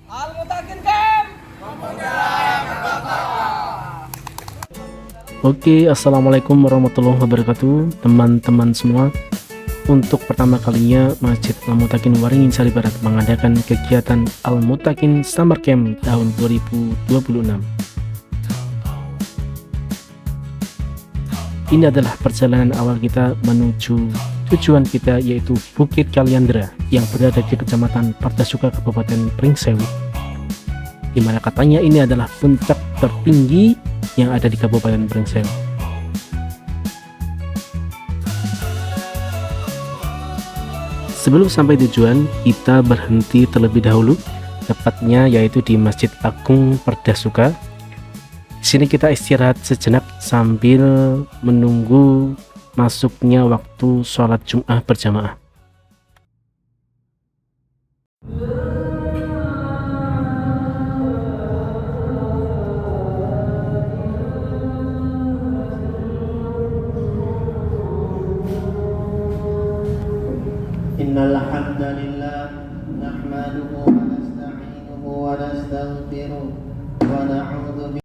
Al-Mutakin Camp. Oke, assalamualaikum warahmatullahi wabarakatuh, teman-teman semua. Untuk pertama kalinya Masjid Al-Mutakin Waringin Sari Barat mengadakan kegiatan Al-Mutakin Summer Camp tahun 2026. Ini adalah perjalanan awal kita menuju tujuan kita, yaitu Bukit Kaliandra yang berada di Kecamatan Pardasuka, Kabupaten Pringsewu, di mana katanya ini adalah puncak tertinggi yang ada di Kabupaten Pringsewu. Sebelum sampai tujuan, kita berhenti terlebih dahulu, tepatnya yaitu di Masjid Agung Pardasuka. Di sini kita istirahat sejenak sambil menunggu masuknya waktu sholat Jum'ah berjamaah. Innal hamdalillah nahmaduhu wa nasta'inuhu wa nastaghfiruh wa na'udzu.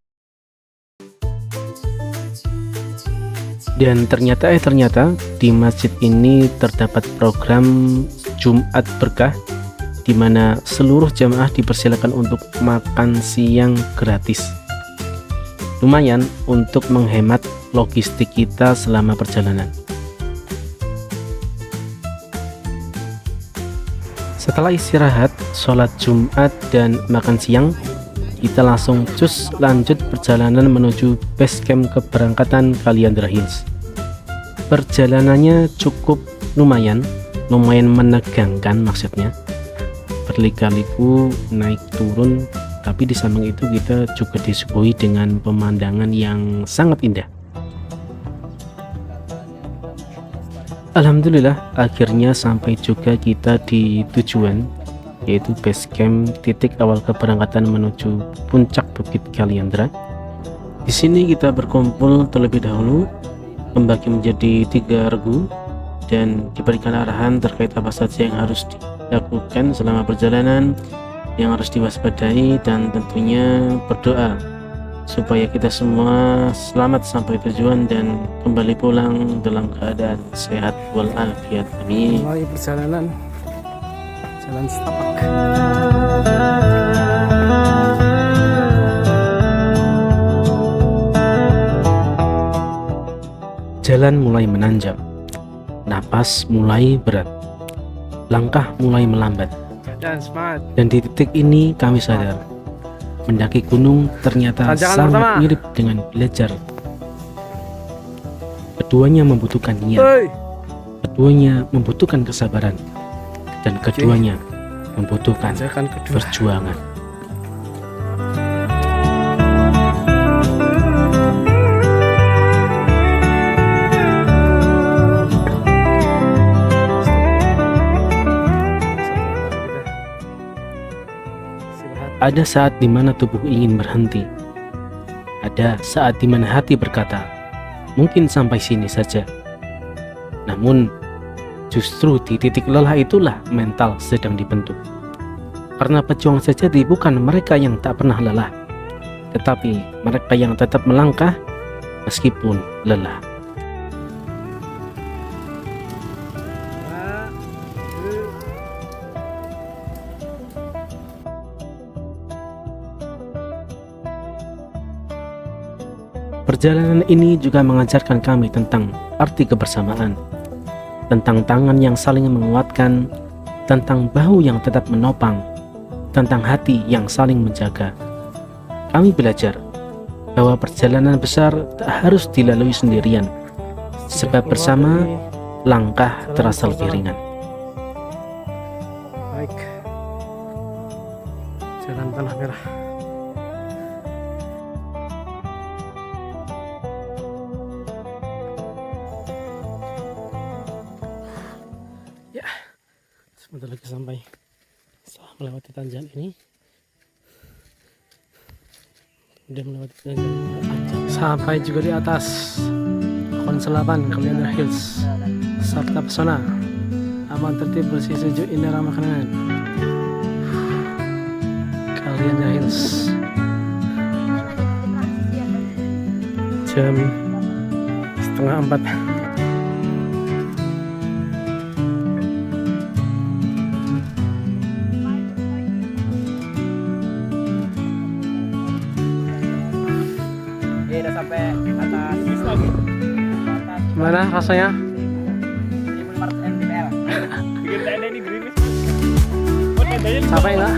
Dan ternyata di masjid ini terdapat program Jumat Berkah, di mana seluruh jamaah dipersilakan untuk makan siang gratis. Lumayan untuk menghemat logistik kita selama perjalanan. Setelah istirahat, sholat Jumat dan makan siang, kita langsung cus lanjut perjalanan menuju base camp keberangkatan Kaliandra Hills. Perjalanannya cukup lumayan menegangkan, maksudnya berliku-liku naik turun, tapi di samping itu kita juga disuguhi dengan pemandangan yang sangat indah. Alhamdulillah akhirnya sampai juga kita di tujuan, yaitu base camp titik awal keberangkatan menuju puncak Bukit Kaliandra. Di sini kita berkumpul terlebih dahulu, membagi menjadi 3 regu dan diberikan arahan terkait apa saja yang harus dilakukan selama perjalanan, yang harus diwaspadai, dan tentunya berdoa supaya kita semua selamat sampai tujuan dan kembali pulang dalam keadaan sehat walafiat. Amin. Mulai perjalanan jalan setapak. Jalan mulai menanjak, napas mulai berat, langkah mulai melambat. Dan semangat. Dan di titik ini kami sadar, mendaki gunung ternyata Tanjakan sangat pertama. mirip dengan belajar. Keduanya membutuhkan niat, Hei. keduanya membutuhkan kesabaran, dan keduanya membutuhkan Tanjakan kedua. perjuangan. Ada saat di mana tubuh ingin berhenti. Ada saat di mana hati berkata, mungkin sampai sini saja. Namun, justru di titik lelah itulah mental sedang dibentuk. Karena pejuang sejati bukan mereka yang tak pernah lelah, tetapi mereka yang tetap melangkah meskipun lelah. Perjalanan ini juga mengajarkan kami tentang arti kebersamaan, tentang tangan yang saling menguatkan, tentang bahu yang tetap menopang, tentang hati yang saling menjaga. Kami belajar bahwa perjalanan besar tak harus dilalui sendirian, sebab bersama langkah terasa lebih ringan. Baik. Jalan Tanah Merah. Ya, sebentar lagi sampai. Setelah melewati tanjakan ini, udah melewati tanjakan sampai juga di atas Konselapan Kaliandra Hills, serta pesona aman tertib bersih sejuk indah ramah kenangan. Kalianda Hills. Jam 3:30. Dia udah sampai atas lagi. Gimana rasanya? 1500 mdpl. Bikin tenda ini gerimis. Oh, tendanya Capek nggak?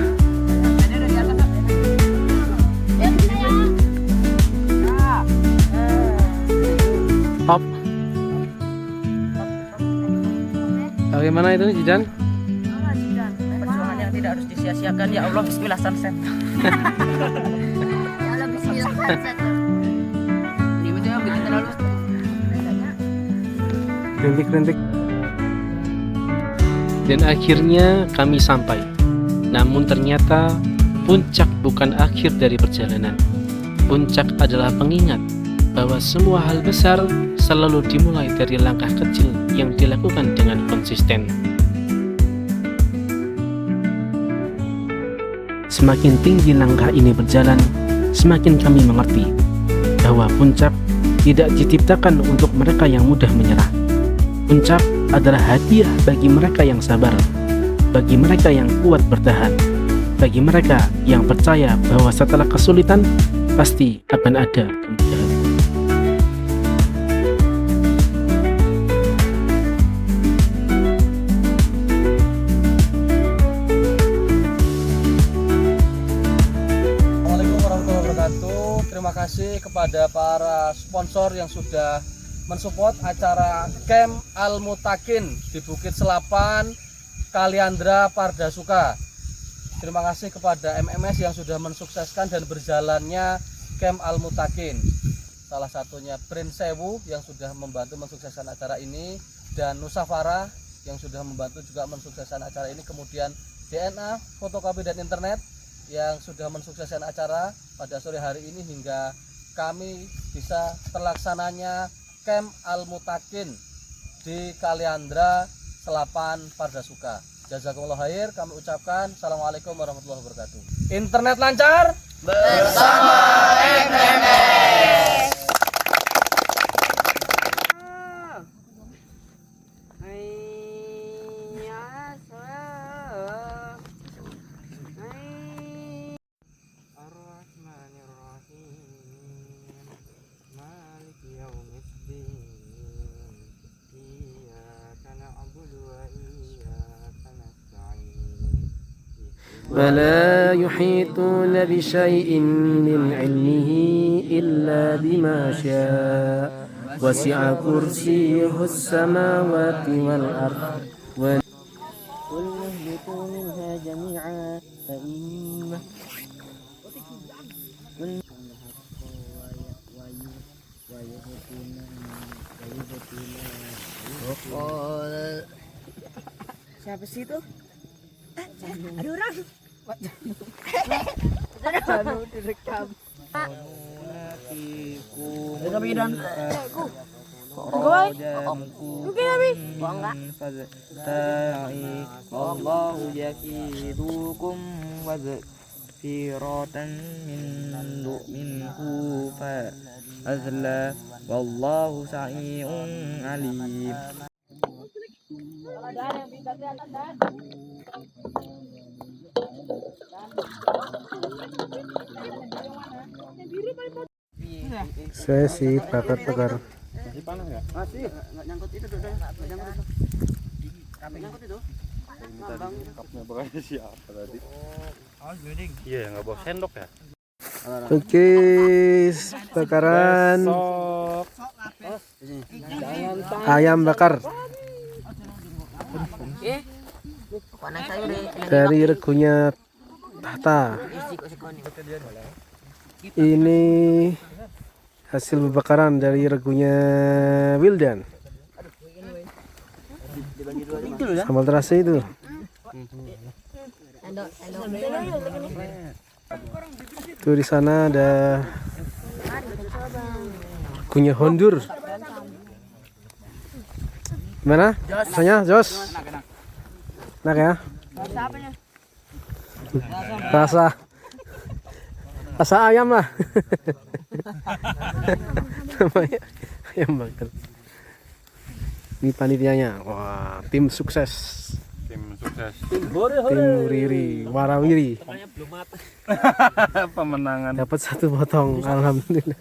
tendanya udah di atas. Hop. Bagaimana itu Jidan? Perjuangan yang tidak harus disia-siakan. Ya Allah, bismillah sunset. Ini betul bikin terlalu Rintik-rintik. Dan akhirnya kami sampai. Namun ternyata puncak bukan akhir dari perjalanan. Puncak adalah pengingat bahwa semua hal besar selalu dimulai dari langkah kecil yang dilakukan dengan konsisten. Semakin tinggi langkah ini berjalan, semakin kami mengerti bahwa puncak tidak diciptakan untuk mereka yang mudah menyerah. Puncak adalah hadiah bagi mereka yang sabar, bagi mereka yang kuat bertahan, bagi mereka yang percaya bahwa setelah kesulitan pasti akan ada kemudahan. Assalamualaikum warahmatullahi wabarakatuh. Terima kasih kepada para sponsor yang sudah mensupport acara Camp Al-Mutakin di Bukit Selapan, Kaliandra, Pardasuka. Terima kasih kepada MMS yang sudah mensukseskan dan berjalannya Camp Al-Mutakin. Salah satunya Prince Sewu yang sudah membantu mensukseskan acara ini, dan Nusafara yang sudah membantu juga mensukseskan acara ini. Kemudian DNA, fotokopi dan internet yang sudah mensukseskan acara pada sore hari ini hingga kami bisa terlaksananya Camp Al-Mutakin di Kaliandra, Selapan, Pardasuka. Jazakumullah khair, kami ucapkan Assalamualaikum warahmatullahi wabarakatuh. Internet lancar bersama MMS. ولا يحيطون بشيء من علمه إلا بما شاء وسع كرسيه السماوات والأرض قل اهبطوا منها جميعا فإما siapa sih itu? Ada orang. Direkam. Wallahu yakidukum wazfiratan minhu fa azla wallahu sami'un alim. Sesi bakar-bakar. Masih enggak nyangkut itu tuh, enggak nyangkut itu. Kami nyangkut itu. Cupnya bakal siapa tadi? Iya, nggak bawa sendok ya? Oke, bakaran ayam bakar dari regunya Tahta. Ini hasil pembakaran dari regunya Wildan. Sambal terasi itu. Tuh di sana ada regunya Hondur. Gimana? Rasanya, Jos? Enak ya? Rasa. Rasa ayam lah. Namanya ayam bakar. Ini panitianya. Wah, tim sukses. Tim sukses. Tim Riri, Warawiri. Pemenangan. Dapat 1 potong, alhamdulillah.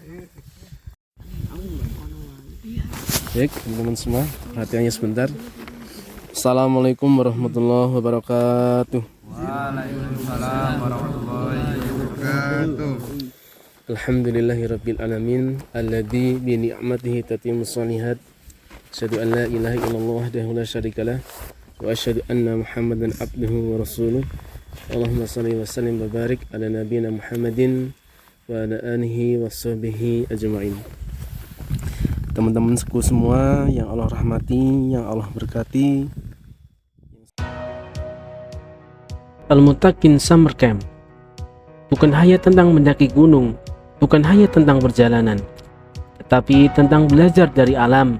Baik, teman-teman semua, perhatiannya sebentar. Assalamualaikum warahmatullahi wabarakatuh. Waalaikumsalam warahmatullahi wabarakatuh. Alhamdulillahirabbil alamin alladzi bi ni'matihi tatimmus shalihat. Asyhadu an la ilaha illallah wahdahu la syarikalah wa asyhadu anna Muhammadan abduhu wa rasuluh. Allahumma shalli wa sallim wa barik ala nabiyyina Muhammadin wa ala alihi washabbihi ajmain. Teman-teman seku semua yang Allah rahmati, yang Allah berkati. Al-Muttaqin Summer Camp bukan hanya tentang mendaki gunung, bukan hanya tentang perjalanan, tetapi tentang belajar dari alam,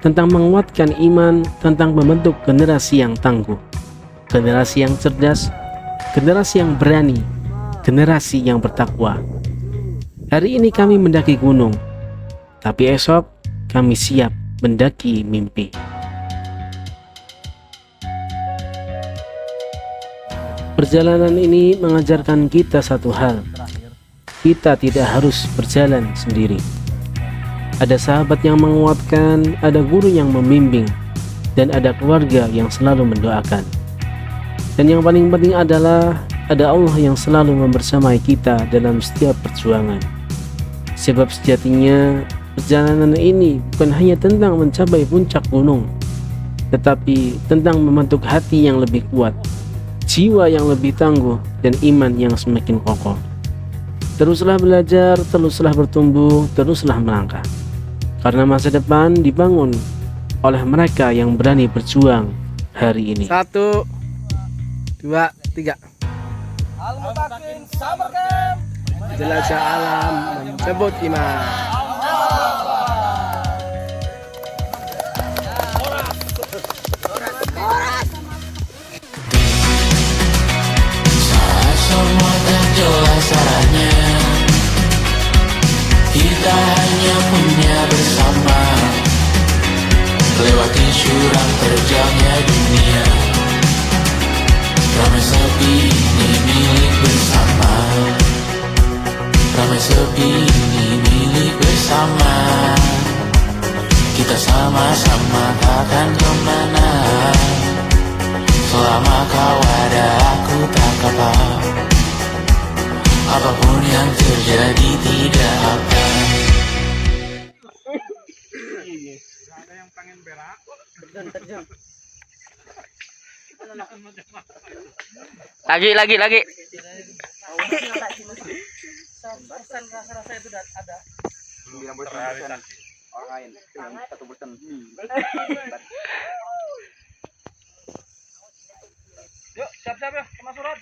tentang menguatkan iman, tentang membentuk generasi yang tangguh, generasi yang cerdas, generasi yang berani, generasi yang bertakwa. Hari ini kami mendaki gunung, tapi esok kami siap mendaki mimpi. Perjalanan ini mengajarkan kita satu hal. Kita tidak harus berjalan sendiri. Ada sahabat yang menguatkan, ada guru yang membimbing, dan ada keluarga yang selalu mendoakan. Dan yang paling penting adalah ada Allah yang selalu membersamai kita dalam setiap perjuangan. Sebab sejatinya perjalanan ini bukan hanya tentang mencapai puncak gunung, tetapi tentang membentuk hati yang lebih kuat, jiwa yang lebih tangguh, dan iman yang semakin kokoh. Teruslah belajar, teruslah bertumbuh, teruslah melangkah. Karena masa depan dibangun oleh mereka yang berani berjuang hari ini. 1, 2, 3. Al-Muttaqin Summer Camp. Jelajah alam, mencabut iman. Semua tak jelas arahnya, kita hanya punya bersama, lewati jurang terjangnya dunia. Ramai sepi ini milik bersama, ramai sepi ini milik bersama. Kita sama-sama takkan kemana, selama kau ada aku tak apa. Apapun yang terjadi tidak apa. Lagi. Rasa-rasa itu ada. 90% orang lain, 1%. Yuk, siap-siap ya, sama surat.